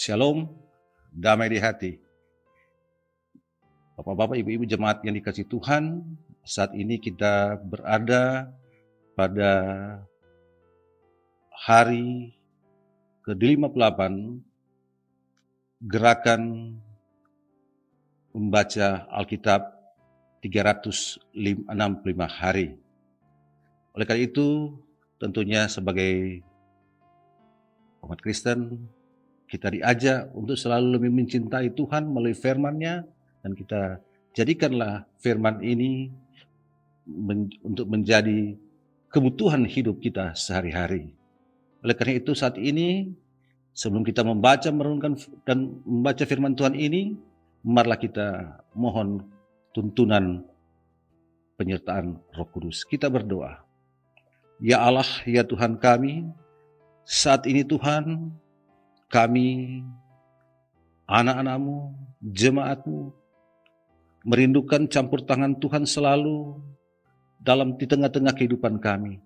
Shalom, damai di hati. Bapak-bapak, ibu-ibu jemaat yang dikasihi Tuhan, saat ini kita berada pada hari ke-58 gerakan membaca Alkitab 365 hari. Oleh karena itu, tentunya sebagai umat Kristen, kita diajak untuk selalu lebih mencintai Tuhan melalui firman-Nya, dan kita jadikanlah firman ini untuk menjadi kebutuhan hidup kita sehari-hari. Oleh karena itu saat ini, sebelum kita membaca, merenungkan dan membaca firman Tuhan ini, marilah kita mohon tuntunan penyertaan Roh Kudus. Kita berdoa. Ya Allah, ya Tuhan kami, saat ini Tuhan, kami, anak-anak-Mu, jemaat-Mu, merindukan campur tangan Tuhan selalu di tengah-tengah kehidupan kami.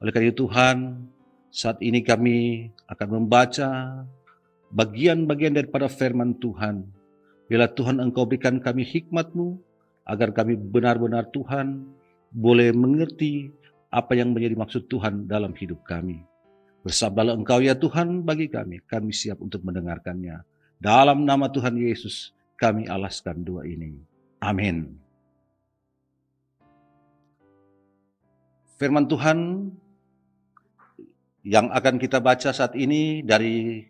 Oleh karena itu Tuhan, saat ini kami akan membaca bagian-bagian daripada firman Tuhan. Bila Tuhan Engkau berikan kami hikmat-Mu, agar kami benar-benar Tuhan boleh mengerti apa yang menjadi maksud Tuhan dalam hidup kami. Bersabdalah Engkau ya Tuhan bagi kami siap untuk mendengarkannya. Dalam nama Tuhan Yesus kami alaskan doa ini. Amin. Firman Tuhan yang akan kita baca saat ini dari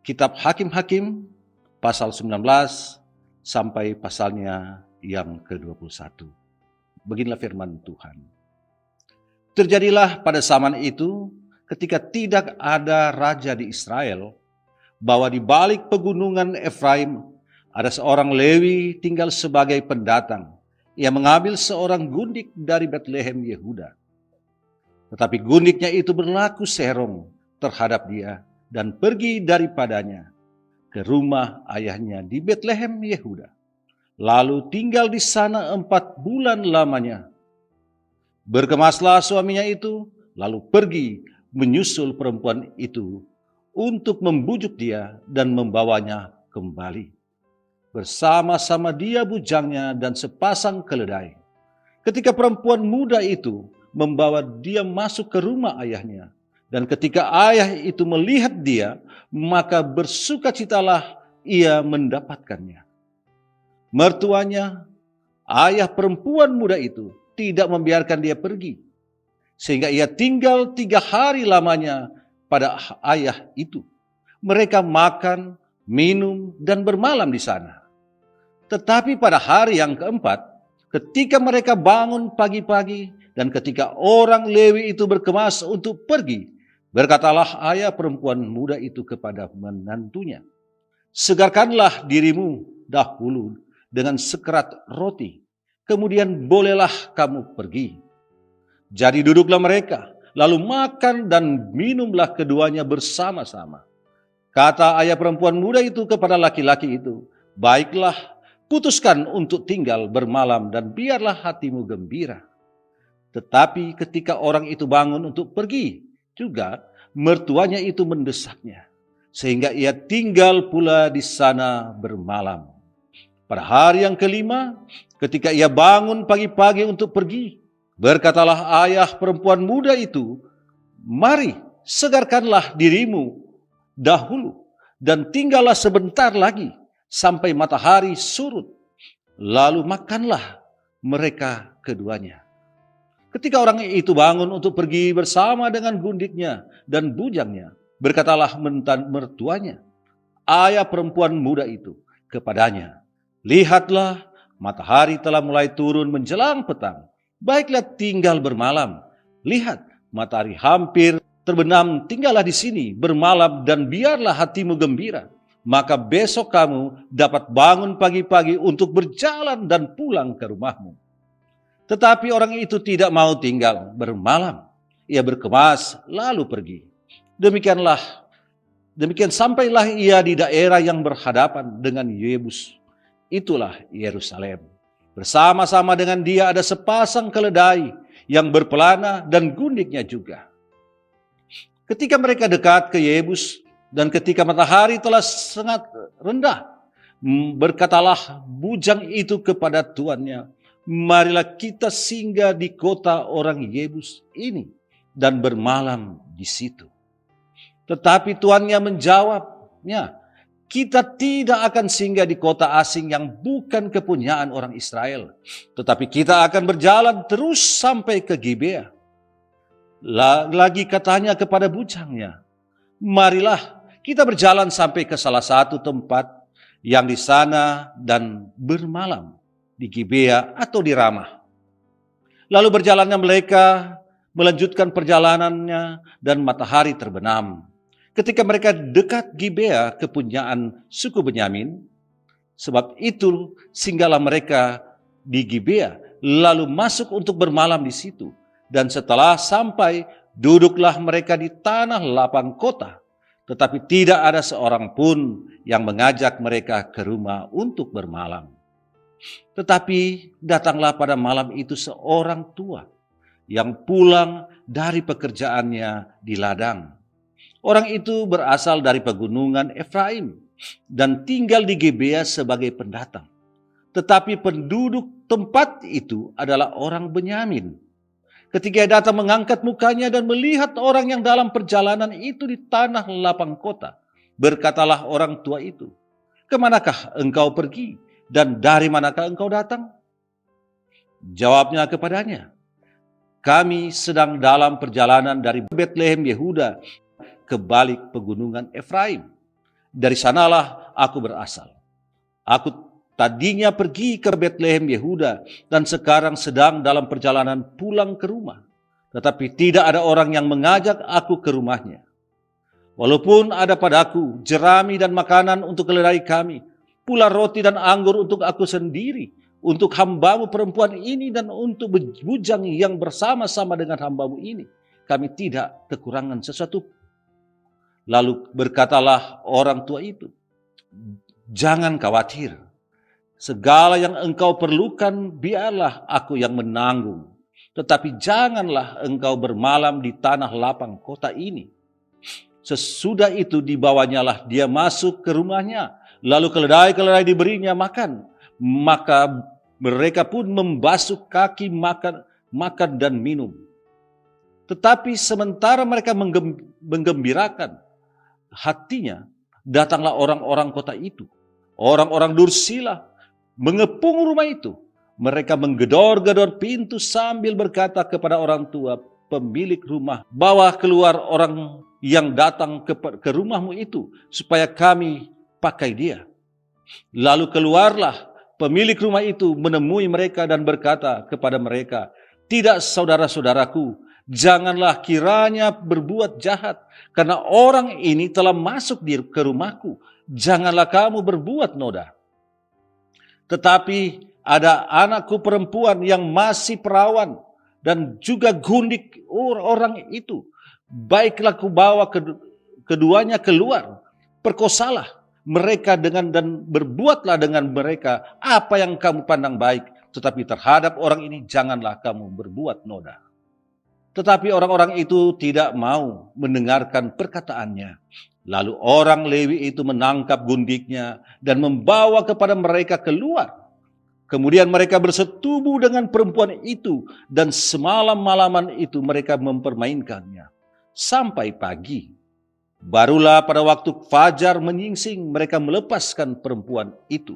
kitab Hakim-Hakim pasal 19 sampai pasalnya yang ke-21. Beginilah firman Tuhan. Terjadilah pada zaman itu, ketika tidak ada raja di Israel, bahwa di balik pegunungan Efraim ada seorang Lewi tinggal sebagai pendatang. Ia mengambil seorang gundik dari Betlehem Yehuda. Tetapi gundiknya itu berlaku serong terhadap dia dan pergi daripadanya ke rumah ayahnya di Betlehem Yehuda. Lalu tinggal di sana 4 bulan lamanya. Berkemaslah suaminya itu, lalu pergi menyusul perempuan itu untuk membujuk dia dan membawanya kembali. Bersama-sama dia bujangnya dan sepasang keledai. Ketika perempuan muda itu membawa dia masuk ke rumah ayahnya, dan ketika ayah itu melihat dia, maka bersukacitalah ia mendapatkannya. Mertuanya, ayah perempuan muda itu, tidak membiarkan dia pergi, sehingga ia tinggal 3 hari lamanya pada ayah itu. Mereka makan, minum, dan bermalam di sana. Tetapi pada hari yang keempat, ketika mereka bangun pagi-pagi, dan ketika orang Lewi itu berkemas untuk pergi, berkatalah ayah perempuan muda itu kepada menantunya, "Segarkanlah dirimu dahulu dengan sekerat roti, kemudian bolehlah kamu pergi." Jadi duduklah mereka, lalu makan dan minumlah keduanya bersama-sama. Kata ayah perempuan muda itu kepada laki-laki itu, "Baiklah, putuskan untuk tinggal bermalam dan biarlah hatimu gembira." Tetapi ketika orang itu bangun untuk pergi, juga mertuanya itu mendesaknya, sehingga ia tinggal pula di sana bermalam. Pada hari yang kelima, ketika ia bangun pagi-pagi untuk pergi, berkatalah ayah perempuan muda itu, "Mari, segarkanlah dirimu dahulu, dan tinggallah sebentar lagi sampai matahari surut. Lalu makanlah mereka keduanya." Ketika orang itu bangun untuk pergi bersama dengan gundiknya dan bujangnya, berkatalah mertuanya, ayah perempuan muda itu, kepadanya, "Lihatlah, matahari telah mulai turun menjelang petang. Baiklah tinggal bermalam. Lihat, matahari hampir terbenam, tinggallah di sini bermalam dan biarlah hatimu gembira. Maka besok kamu dapat bangun pagi-pagi untuk berjalan dan pulang ke rumahmu." Tetapi orang itu tidak mau tinggal bermalam. Ia berkemas lalu pergi. Demikian sampailah ia di daerah yang berhadapan dengan Yebus. itulah Yerusalem. Bersama-sama dengan dia ada sepasang keledai yang berpelana dan gundiknya juga. Ketika mereka dekat ke Yebus dan ketika matahari telah sangat rendah, berkatalah bujang itu kepada tuannya, marilah kita singgah di kota orang Yebus ini dan bermalam di situ. Tetapi tuannya menjawabnya, kita tidak akan singgah di kota asing yang bukan kepunyaan orang Israel, tetapi kita akan berjalan terus sampai ke Gibea. Lagi katanya kepada bujangnya, marilah kita berjalan sampai ke salah satu tempat yang di sana dan bermalam di Gibea atau di Ramah. Lalu berjalannya mereka melanjutkan perjalanannya dan matahari terbenam. Ketika mereka dekat Gibea, kepunyaan suku Benyamin, sebab itu singgahlah mereka di Gibea, lalu masuk untuk bermalam di situ. Dan setelah sampai, duduklah mereka di tanah lapang kota, tetapi tidak ada seorang pun yang mengajak mereka ke rumah untuk bermalam. Tetapi datanglah pada malam itu seorang tua yang pulang dari pekerjaannya di ladang. Orang itu berasal dari pegunungan Efraim dan tinggal di Gibea sebagai pendatang. Tetapi penduduk tempat itu adalah orang Benyamin. Ketika ia datang mengangkat mukanya dan melihat orang yang dalam perjalanan itu di tanah lapang kota, berkatalah orang tua itu, "Kemanakah engkau pergi dan dari manakah engkau datang?" Jawabnya kepadanya, "Kami sedang dalam perjalanan dari Betlehem Yehuda ke balik pegunungan Efraim. Dari sanalah aku berasal. Aku tadinya pergi ke Betlehem Yehuda dan sekarang sedang dalam perjalanan pulang ke rumah. Tetapi tidak ada orang yang mengajak aku ke rumahnya. Walaupun ada padaku jerami dan makanan untuk keledai kami, pula roti dan anggur untuk aku sendiri, untuk hambamu perempuan ini dan untuk bujang yang bersama-sama dengan hambamu ini, kami tidak kekurangan sesuatu." Lalu berkatalah orang tua itu, "Jangan khawatir, segala yang engkau perlukan biarlah aku yang menanggung. Tetapi janganlah engkau bermalam di tanah lapang kota ini." Sesudah itu dibawanyalah dia masuk ke rumahnya, lalu keledai-keledai diberinya makan. Maka mereka pun membasuh kaki, makan dan minum. Tetapi sementara mereka menggembirakan hatinya, datanglah orang-orang kota itu, orang-orang Dursila, mengepung rumah itu. Mereka menggedor-gedor pintu sambil berkata kepada orang tua pemilik rumah, "Bawa keluar orang yang datang ke rumahmu itu, supaya kami pakai dia." Lalu keluarlah pemilik rumah itu menemui mereka dan berkata kepada mereka, "Tidak, saudara-saudaraku, janganlah kiranya berbuat jahat, karena orang ini telah masuk ke rumahku. Janganlah kamu berbuat noda. Tetapi ada anakku perempuan yang masih perawan dan juga gundik orang itu. Baiklah kubawa keduanya keluar, perkosalah mereka dan berbuatlah dengan mereka apa yang kamu pandang baik. Tetapi terhadap orang ini janganlah kamu berbuat noda." Tetapi orang-orang itu tidak mau mendengarkan perkataannya. Lalu orang Lewi itu menangkap gundiknya dan membawa kepada mereka keluar. Kemudian mereka bersetubuh dengan perempuan itu dan semalam-malaman itu mereka mempermainkannya. Sampai pagi, barulah pada waktu fajar menyingsing mereka melepaskan perempuan itu.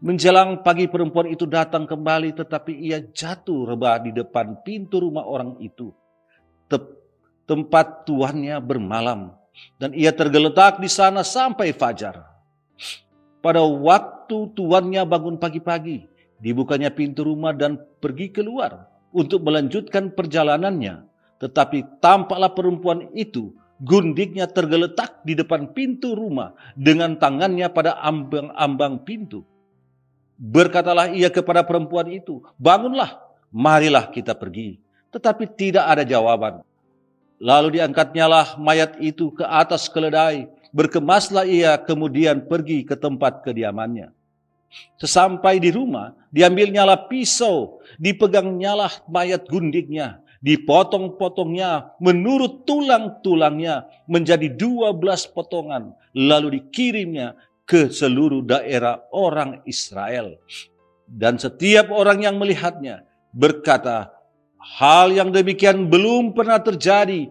Menjelang pagi perempuan itu datang kembali, tetapi ia jatuh rebah di depan pintu rumah orang itu, tempat tuannya bermalam, dan ia tergeletak di sana sampai fajar. Pada waktu tuannya bangun pagi-pagi, dibukanya pintu rumah dan pergi keluar untuk melanjutkan perjalanannya, tetapi tampaklah perempuan itu, gundiknya tergeletak di depan pintu rumah dengan tangannya pada ambang pintu. Berkatalah ia kepada perempuan itu, "Bangunlah, marilah kita pergi." Tetapi tidak ada jawaban. Lalu diangkatnyalah mayat itu ke atas keledai, berkemaslah ia kemudian pergi ke tempat kediamannya. Sesampai di rumah, diambilnyalah pisau, dipegangnyalah mayat gundiknya, dipotong-potongnya menurut tulang-tulangnya menjadi 12 potongan, lalu dikirimnya ke seluruh daerah orang Israel. Dan setiap orang yang melihatnya berkata, hal yang demikian belum pernah terjadi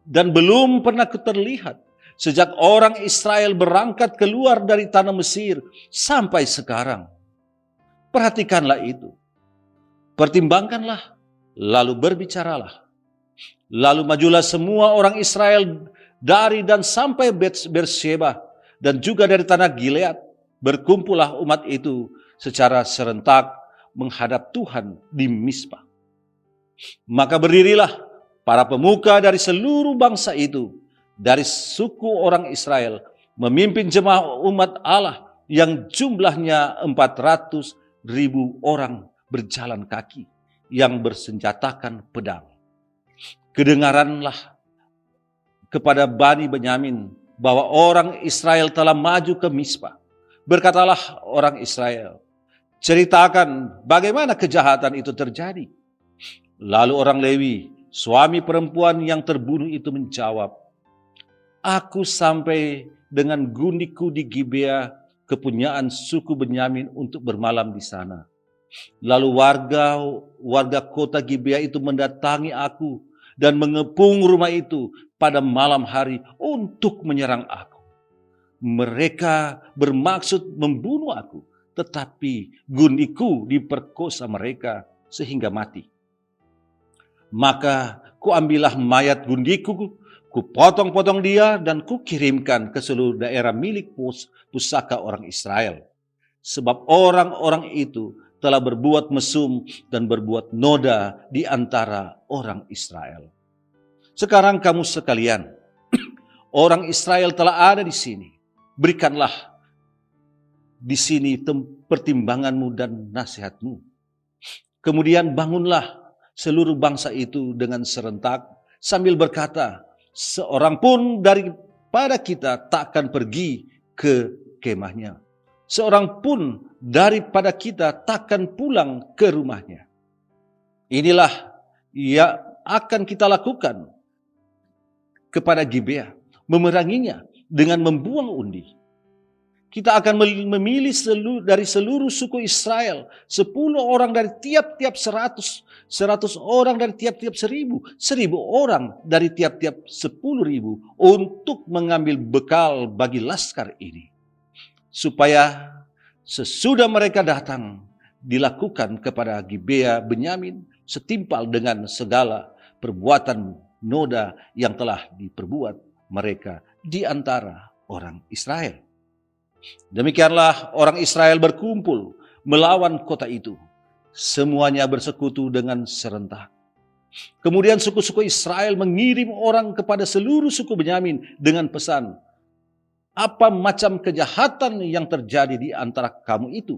dan belum pernah terlihat sejak orang Israel berangkat keluar dari tanah Mesir sampai sekarang. Perhatikanlah itu. Pertimbangkanlah, lalu berbicaralah. Lalu majulah semua orang Israel dari dan sampai Beersheba dan juga dari tanah Gilead. Berkumpullah umat itu secara serentak menghadap Tuhan di Mizpah. Maka berdirilah para pemuka dari seluruh bangsa itu, dari suku orang Israel, memimpin jemaah umat Allah yang jumlahnya 400.000 orang berjalan kaki yang bersenjatakan pedang. Kedengaranlah kepada Bani Benyamin bahwa orang Israel telah maju ke Mizpah. Berkatalah orang Israel, ceritakan bagaimana kejahatan itu terjadi. Lalu orang Lewi, suami perempuan yang terbunuh itu menjawab, aku sampai dengan gundiku di Gibea, kepunyaan suku Benyamin untuk bermalam di sana. Lalu warga kota Gibea itu mendatangi aku dan mengepung rumah itu pada malam hari untuk menyerang aku. Mereka bermaksud membunuh aku, tetapi gundiku diperkosa mereka sehingga mati. Maka kuambillah mayat gundiku, kupotong-potong dia dan kukirimkan ke seluruh daerah milik pusaka orang Israel. Sebab orang-orang itu telah berbuat mesum dan berbuat noda di antara orang Israel. Sekarang kamu sekalian, orang Israel telah ada di sini. Berikanlah di sini pertimbanganmu dan nasihatmu. Kemudian bangunlah seluruh bangsa itu dengan serentak sambil berkata, seorang pun daripada kita tak akan pergi ke kemahnya. Seorang pun daripada kita takkan pulang ke rumahnya. Inilah yang akan kita lakukan kepada Gibea, memeranginya dengan membuang undi. Kita akan memilih dari seluruh suku Israel 10 orang dari tiap-tiap 100 orang dari tiap-tiap 1.000 orang dari tiap-tiap 10.000 untuk mengambil bekal bagi laskar ini. Supaya sesudah mereka datang dilakukan kepada Gibea Benyamin setimpal dengan segala perbuatan noda yang telah diperbuat mereka di antara orang Israel. Demikianlah orang Israel berkumpul melawan kota itu. Semuanya bersekutu dengan serentak. Kemudian suku-suku Israel mengirim orang kepada seluruh suku Benyamin dengan pesan, apa macam kejahatan yang terjadi di antara kamu itu?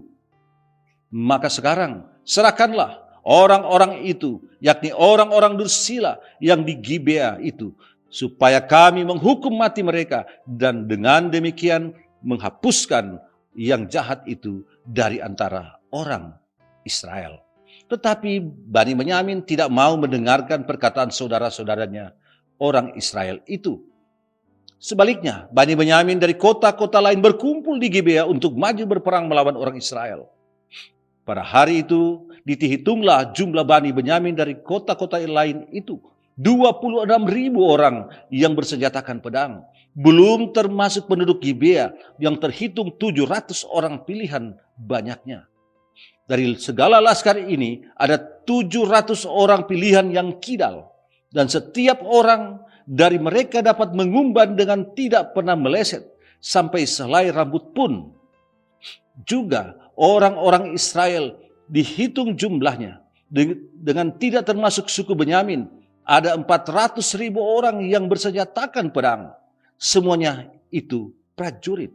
Maka sekarang serahkanlah orang-orang itu, yakni orang-orang dursila yang di Gibea itu, supaya kami menghukum mati mereka dan dengan demikian menghapuskan yang jahat itu dari antara orang Israel. Tetapi Bani Benyamin tidak mau mendengarkan perkataan saudara-saudaranya orang Israel itu. Sebaliknya, Bani Benyamin dari kota-kota lain berkumpul di Gibea untuk maju berperang melawan orang Israel. Pada hari itu dihitunglah jumlah Bani Benyamin dari kota-kota lain itu 26.000 orang yang bersenjatakan pedang. Belum termasuk penduduk Gibea yang terhitung 700 orang pilihan banyaknya. Dari segala laskar ini ada 700 orang pilihan yang kidal. Dan setiap orang dari mereka dapat mengumban dengan tidak pernah meleset sampai selai rambut pun. Juga orang-orang Israel dihitung jumlahnya dengan tidak termasuk suku Benyamin. Ada 400.000 orang yang bersenjatakan pedang. Semuanya itu prajurit.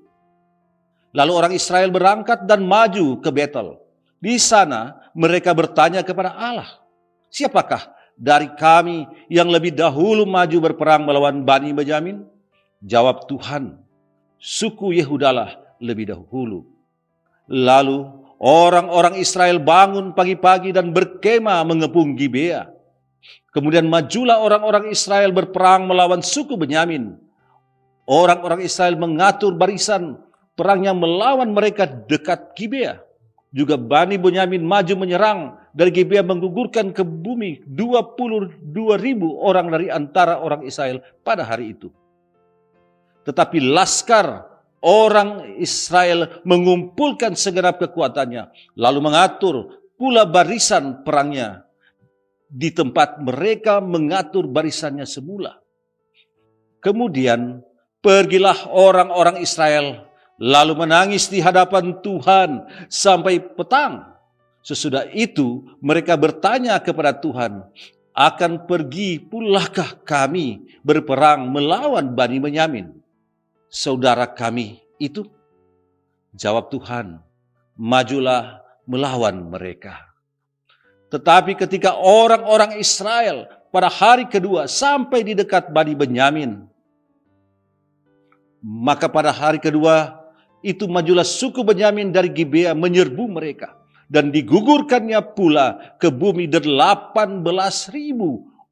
Lalu orang Israel berangkat dan maju ke Betel. Di sana mereka bertanya kepada Allah, siapakah dari kami yang lebih dahulu maju berperang melawan Bani Benyamin? Jawab Tuhan, suku Yehudalah lebih dahulu. Lalu orang-orang Israel bangun pagi-pagi dan berkemah mengepung Gibea. Kemudian majulah orang-orang Israel berperang melawan suku Benyamin. Orang-orang Israel mengatur barisan perangnya melawan mereka dekat Gibea. Juga Bani Benyamin maju menyerang dari Gibea, menggugurkan ke bumi 22.000 orang dari antara orang Israel pada hari itu. Tetapi laskar orang Israel mengumpulkan segenap kekuatannya, lalu mengatur pula barisan perangnya di tempat mereka mengatur barisannya semula. Kemudian pergilah orang-orang Israel lalu menangis di hadapan Tuhan sampai petang. Sesudah itu mereka bertanya kepada Tuhan, akan pergi pulakah kami berperang melawan Bani Benyamin, saudara kami itu? Jawab Tuhan, majulah melawan mereka. Tetapi ketika orang-orang Israel pada hari kedua sampai di dekat Bani Benyamin, maka pada hari kedua itu majulah suku Benyamin dari Gibea menyerbu mereka, dan digugurkannya pula ke bumi 18.000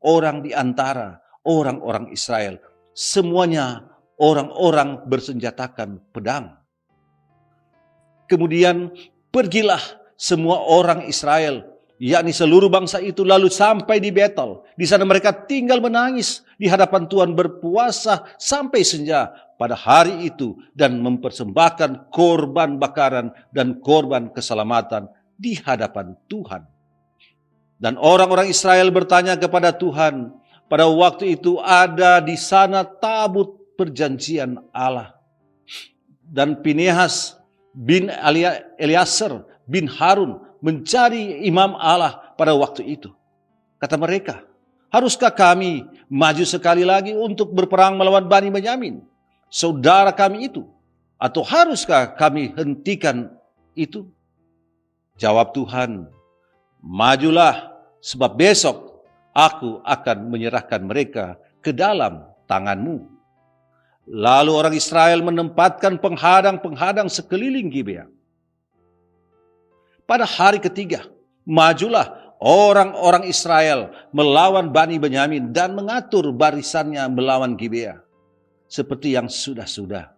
orang di antara orang-orang Israel, semuanya orang-orang bersenjatakan pedang. Kemudian pergilah semua orang Israel, yakni seluruh bangsa itu, lalu sampai di Betel. Di sana mereka tinggal menangis di hadapan Tuhan, berpuasa sampai senja pada hari itu, dan mempersembahkan korban bakaran dan korban keselamatan di hadapan Tuhan. Dan orang-orang Israel bertanya kepada Tuhan. Pada waktu itu ada di sana tabut perjanjian Allah. Dan Pinehas bin Eleazar bin Harun mencari imam Allah pada waktu itu. Kata mereka, haruskah kami maju sekali lagi untuk berperang melawan Bani Benyamin, saudara kami itu? Atau haruskah kami hentikan itu? Jawab Tuhan, majulah, sebab besok aku akan menyerahkan mereka ke dalam tanganmu. Lalu orang Israel menempatkan penghadang-penghadang sekeliling Gibea. Pada hari ketiga, majulah orang-orang Israel melawan Bani Benyamin dan mengatur barisannya melawan Gibea, seperti yang sudah-sudah.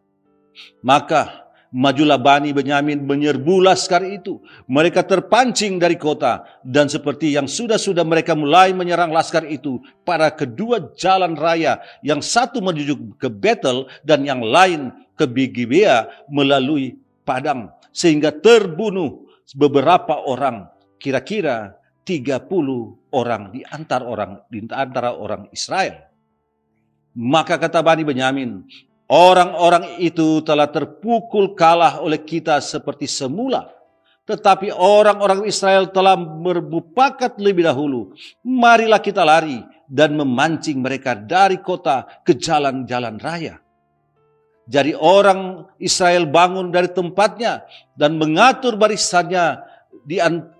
Maka majulah Bani Benyamin menyerbu laskar itu. Mereka terpancing dari kota, dan seperti yang sudah-sudah mereka mulai menyerang laskar itu pada kedua jalan raya, yang satu menuju ke Betel dan yang lain ke Gibea melalui padang, sehingga terbunuh beberapa orang, kira-kira 30 orang di antara orang Israel. Maka kata Bani Benyamin, orang-orang itu telah terpukul kalah oleh kita seperti semula, tetapi orang-orang Israel telah bermufakat lebih dahulu. Marilah kita lari dan memancing mereka dari kota ke jalan-jalan raya. Jadi orang Israel bangun dari tempatnya dan mengatur barisannya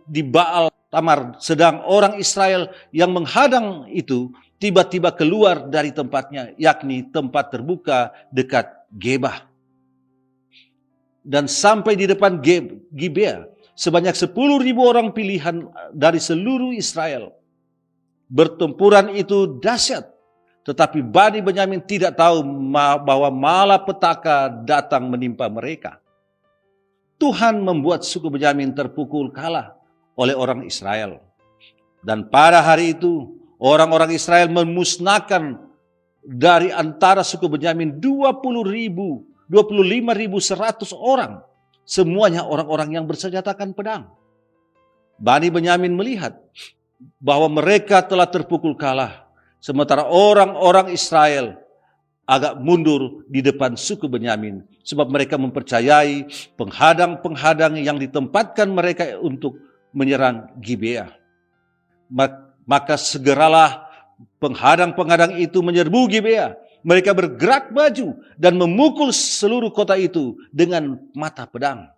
di Baal Tamar. Sedang orang Israel yang menghadang itu tiba-tiba keluar dari tempatnya, yakni tempat terbuka dekat Gebah. Dan sampai di depan Gibea, sebanyak 10.000 orang pilihan dari seluruh Israel. Bertempuran itu dahsyat. Tetapi Bani Benyamin tidak tahu bahwa malapetaka datang menimpa mereka. Tuhan membuat suku Benyamin terpukul kalah oleh orang Israel. Dan pada hari itu, orang-orang Israel memusnahkan dari antara suku Benyamin 25.100 orang. Semuanya orang-orang yang bersenjatakan pedang. Bani Benyamin melihat bahwa mereka telah terpukul kalah. Sementara orang-orang Israel agak mundur di depan suku Benyamin, sebab mereka mempercayai penghadang-penghadang yang ditempatkan mereka untuk menyerang Gibea. Maka segeralah penghadang-penghadang itu menyerbu Gibea. Mereka bergerak maju dan memukul seluruh kota itu dengan mata pedang.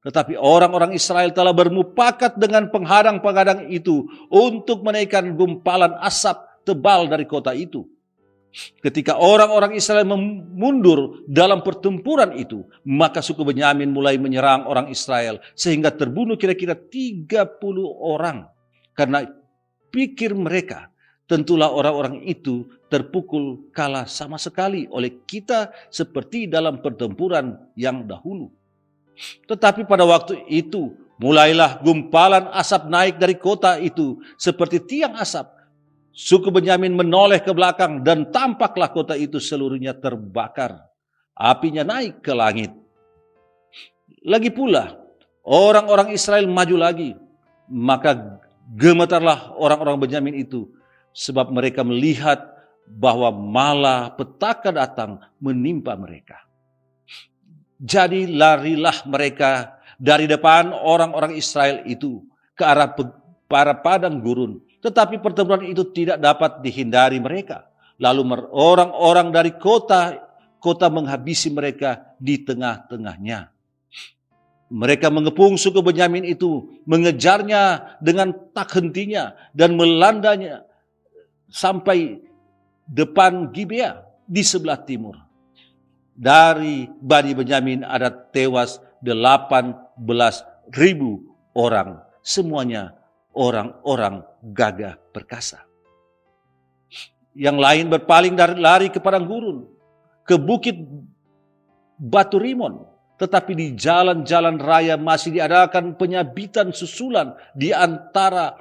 Tetapi orang-orang Israel telah bermufakat dengan penghadang-penghadang itu untuk menaikkan gumpalan asap tebal dari kota itu. Ketika orang-orang Israel mundur dalam pertempuran itu, maka suku Benyamin mulai menyerang orang Israel sehingga terbunuh kira-kira 30 orang. Karena pikir mereka, tentulah orang-orang itu terpukul kalah sama sekali oleh kita seperti dalam pertempuran yang dahulu. Tetapi pada waktu itu mulailah gumpalan asap naik dari kota itu seperti tiang asap. Suku Benyamin menoleh ke belakang dan tampaklah kota itu seluruhnya terbakar. Apinya naik ke langit. Lagi pula orang-orang Israel maju lagi. Maka gemetarlah orang-orang Benyamin itu, sebab mereka melihat bahwa malah petaka datang menimpa mereka. Jadi larilah mereka dari depan orang-orang Israel itu ke arah padang gurun. Tetapi pertempuran itu tidak dapat dihindari mereka. Lalu orang-orang dari kota menghabisi mereka di tengah-tengahnya. Mereka mengepung suku Benyamin itu, mengejarnya dengan tak hentinya dan melandanya sampai depan Gibea di sebelah timur. Dari Bani Benyamin ada tewas 18.000 orang, semuanya orang-orang gagah perkasa. Yang lain berpaling lari ke padang gurun, ke bukit Batu Rimon. Tetapi di jalan-jalan raya masih diadakan penyabitan susulan di antara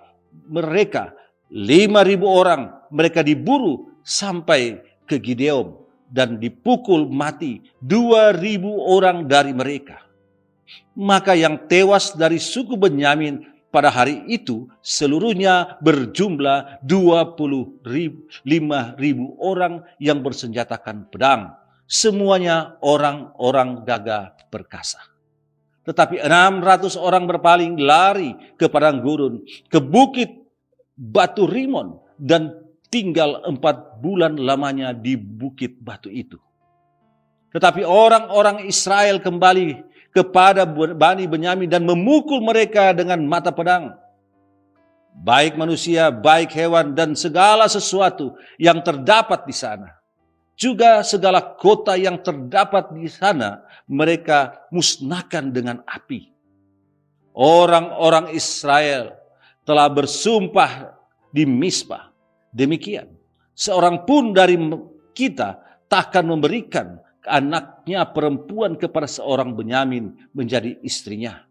mereka. 5.000 orang mereka diburu sampai ke Gideon dan dipukul mati 2.000 orang dari mereka. Maka yang tewas dari suku Benyamin pada hari itu seluruhnya berjumlah 25.000 orang yang bersenjatakan pedang. Semuanya orang-orang gagah perkasa. Tetapi 600 orang berpaling lari ke padang gurun, ke bukit Batu Rimon, dan tinggal 4 bulan lamanya di bukit batu itu. Tetapi orang-orang Israel kembali kepada Bani Benyamin dan memukul mereka dengan mata pedang. Baik manusia, baik hewan, dan segala sesuatu yang terdapat di sana. Juga segala kota yang terdapat di sana mereka musnahkan dengan api. Orang-orang Israel telah bersumpah di Mizpah. Demikian, seorang pun dari kita takkan memberikan anaknya perempuan kepada seorang Benyamin menjadi istrinya.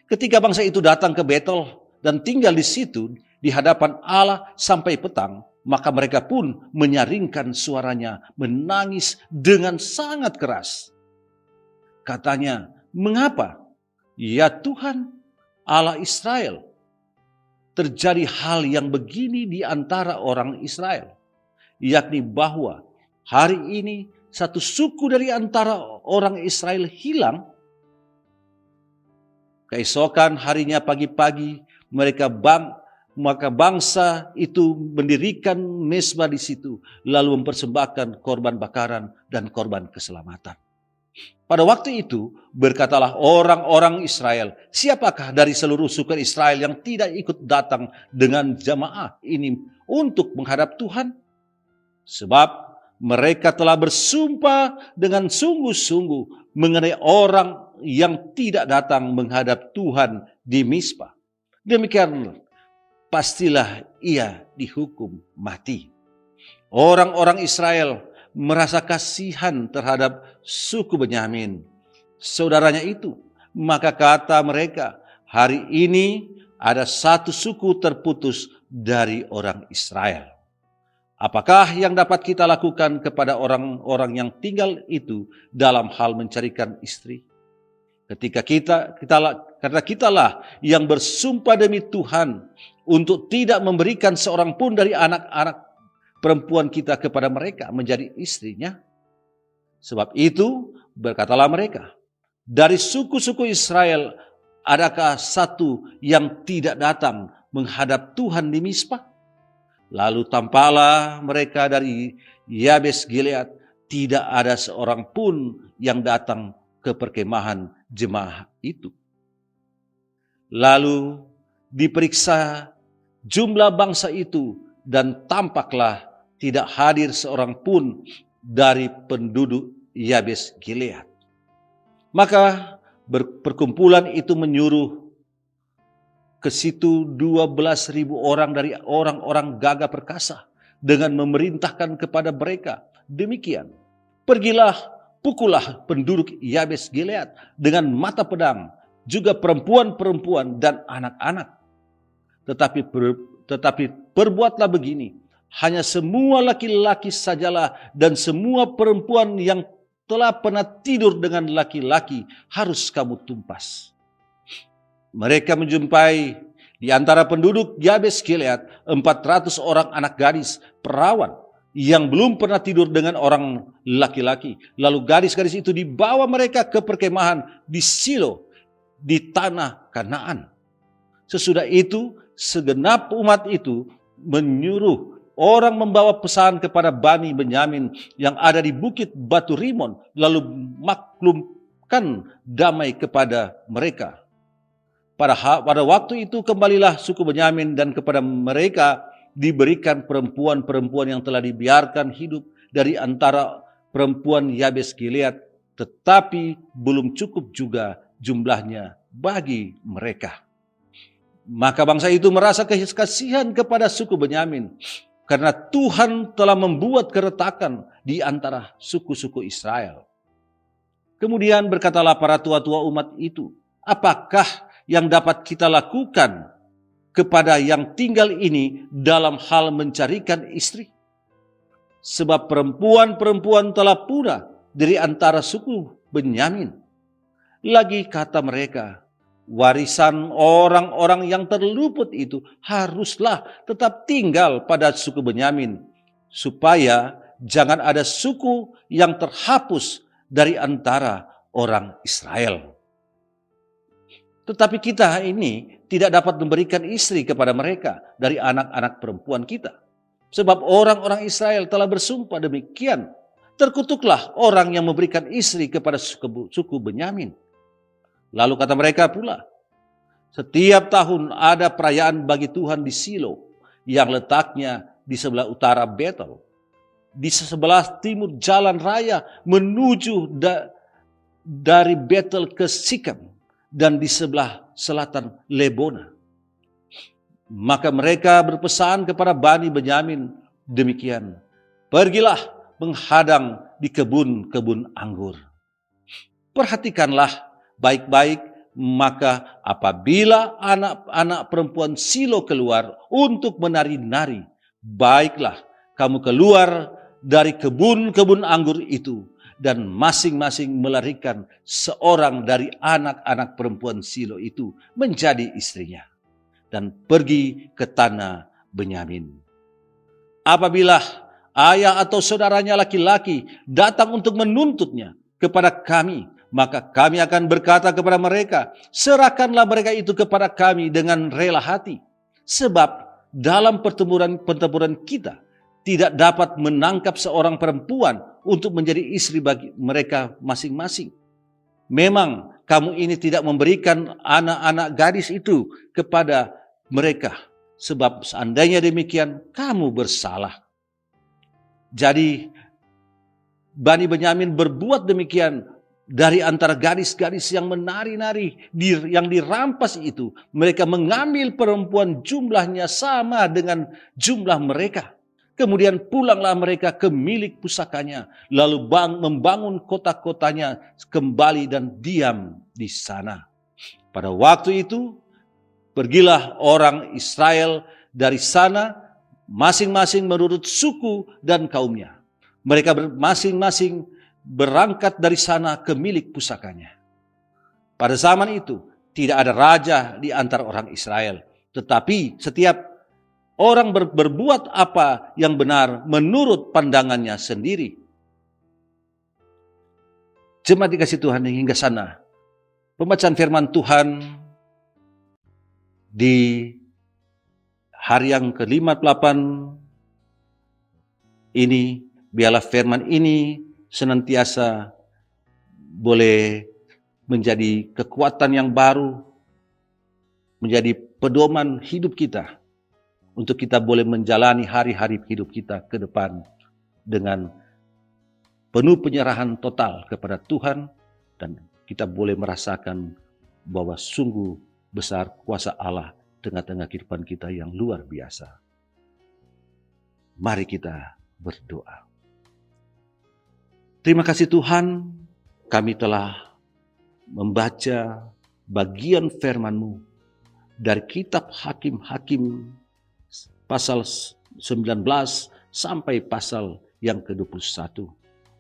Ketika bangsa itu datang ke Betel dan tinggal di situ di hadapan Allah sampai petang, maka mereka pun menyaringkan suaranya, menangis dengan sangat keras. Katanya, "Mengapa? Ya Tuhan, Allah Israel, terjadi hal yang begini di antara orang Israel, yakni bahwa hari ini satu suku dari antara orang Israel hilang. Keesokan harinya pagi-pagi maka bangsa itu mendirikan mezbah di situ, lalu mempersembahkan korban bakaran dan korban keselamatan. Pada waktu itu berkatalah orang-orang Israel, siapakah dari seluruh suku Israel yang tidak ikut datang dengan jamaah ini untuk menghadap Tuhan? Sebab mereka telah bersumpah dengan sungguh-sungguh mengenai orang yang tidak datang menghadap Tuhan di Mizpah. Demikian pastilah ia dihukum mati. Orang-orang Israel merasa kasihan terhadap suku Benyamin, saudaranya itu. Maka kata mereka, hari ini ada satu suku terputus dari orang Israel. Apakah yang dapat kita lakukan kepada orang-orang yang tinggal itu dalam hal mencarikan istri? Karena kitalah yang bersumpah demi Tuhan untuk tidak memberikan seorang pun dari anak-anak perempuan kita kepada mereka menjadi istrinya. Sebab itu berkatalah mereka, dari suku-suku Israel adakah satu yang tidak datang menghadap Tuhan di Mizpah? Lalu tampaklah mereka dari Yabes Gilead, tidak ada seorang pun yang datang ke perkemahan jemaah itu. Lalu diperiksa jumlah bangsa itu dan tampaklah tidak hadir seorang pun dari penduduk Yabes Gilead. Maka perkumpulan itu menyuruh ke situ 12.000 orang dari orang-orang gagah perkasa dengan memerintahkan kepada mereka, demikian, pergilah, pukullah penduduk Yabes Gilead dengan mata pedang, juga perempuan-perempuan dan anak-anak. Tetapi perbuatlah begini, hanya semua laki-laki sajalah dan semua perempuan yang telah pernah tidur dengan laki-laki harus kamu tumpas. Mereka menjumpai di antara penduduk Yabes Gilead 400 orang anak gadis perawan yang belum pernah tidur dengan orang laki-laki. Lalu gadis-gadis itu dibawa mereka ke perkemahan di Silo di tanah Kanaan. Sesudah itu segenap umat itu menyuruh orang membawa pesan kepada Bani Benyamin yang ada di bukit Batu Rimon, lalu maklumkan damai kepada mereka. Pada waktu itu kembalilah suku Benyamin dan kepada mereka diberikan perempuan-perempuan yang telah dibiarkan hidup dari antara perempuan Yabes Gilead, tetapi belum cukup juga jumlahnya bagi mereka. Maka bangsa itu merasa kasihan kepada suku Benyamin karena Tuhan telah membuat keretakan di antara suku-suku Israel. Kemudian berkatalah para tua-tua umat itu, apakah yang dapat kita lakukan kepada yang tinggal ini dalam hal mencarikan istri? Sebab perempuan-perempuan telah punah dari antara suku Benyamin. Lagi kata mereka, warisan orang-orang yang terluput itu haruslah tetap tinggal pada suku Benyamin, supaya jangan ada suku yang terhapus dari antara orang Israel. Tetapi kita ini tidak dapat memberikan istri kepada mereka dari anak-anak perempuan kita. Sebab orang-orang Israel telah bersumpah demikian. Terkutuklah orang yang memberikan istri kepada suku Benyamin. Lalu kata mereka pula, setiap tahun ada perayaan bagi Tuhan di Silo yang letaknya di sebelah utara Betel. Di sebelah timur jalan raya menuju dari Betel ke Sikem. Dan di sebelah selatan Lebona. Maka mereka berpesan kepada Bani Benyamin demikian, pergilah menghadang di kebun-kebun anggur. Perhatikanlah baik-baik, maka apabila anak-anak perempuan Silo keluar untuk menari-nari, baiklah kamu keluar dari kebun-kebun anggur itu, dan masing-masing melarikan seorang dari anak-anak perempuan Silo itu menjadi istrinya dan pergi ke tanah Benyamin. Apabila ayah atau saudaranya laki-laki datang untuk menuntutnya kepada kami, maka kami akan berkata kepada mereka, serahkanlah mereka itu kepada kami dengan rela hati, sebab dalam pertempuran kita tidak dapat menangkap seorang perempuan untuk menjadi istri bagi mereka masing-masing. Memang kamu ini tidak memberikan anak-anak gadis itu kepada mereka, sebab seandainya demikian kamu bersalah. Jadi Bani Benyamin berbuat demikian. Dari antara gadis-gadis yang menari-nari yang dirampas itu, mereka mengambil perempuan jumlahnya sama dengan jumlah mereka. Kemudian pulanglah mereka ke milik pusakanya, lalu membangun kota-kotanya kembali dan diam di sana. Pada waktu itu, pergilah orang Israel dari sana, masing-masing menurut suku dan kaumnya. Mereka masing-masing berangkat dari sana ke milik pusakanya. Pada zaman itu, tidak ada raja di antara orang Israel, tetapi setiap orang berbuat apa yang benar menurut pandangannya sendiri. Jemaat dikasih Tuhan hingga sana, pembacaan firman Tuhan di hari yang ke-58 ini, biarlah firman ini senantiasa boleh menjadi kekuatan yang baru, menjadi pedoman hidup kita, untuk kita boleh menjalani hari-hari hidup kita ke depan dengan penuh penyerahan total kepada Tuhan, dan kita boleh merasakan bahwa sungguh besar kuasa Allah tengah-tengah kehidupan kita yang luar biasa. Mari kita berdoa. Terima kasih Tuhan, kami telah membaca bagian firman-Mu dari kitab Hakim-Hakim pasal 19 sampai pasal yang ke-21.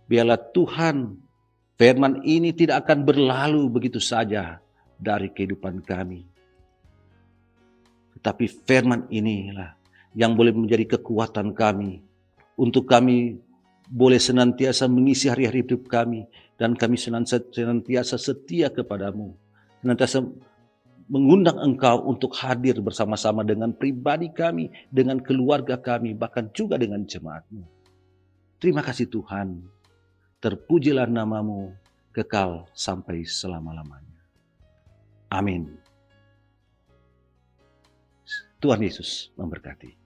Biarlah Tuhan, firman ini tidak akan berlalu begitu saja dari kehidupan kami. Tetapi firman inilah yang boleh menjadi kekuatan kami, untuk kami boleh senantiasa mengisi hari-hari hidup kami, dan kami senantiasa setia kepadamu, senantiasa mengundang Engkau untuk hadir bersama-sama dengan pribadi kami, dengan keluarga kami, bahkan juga dengan jemaat-Mu. Terima kasih Tuhan, terpujilah nama-Mu kekal sampai selama-lamanya. Amin. Tuhan Yesus memberkati.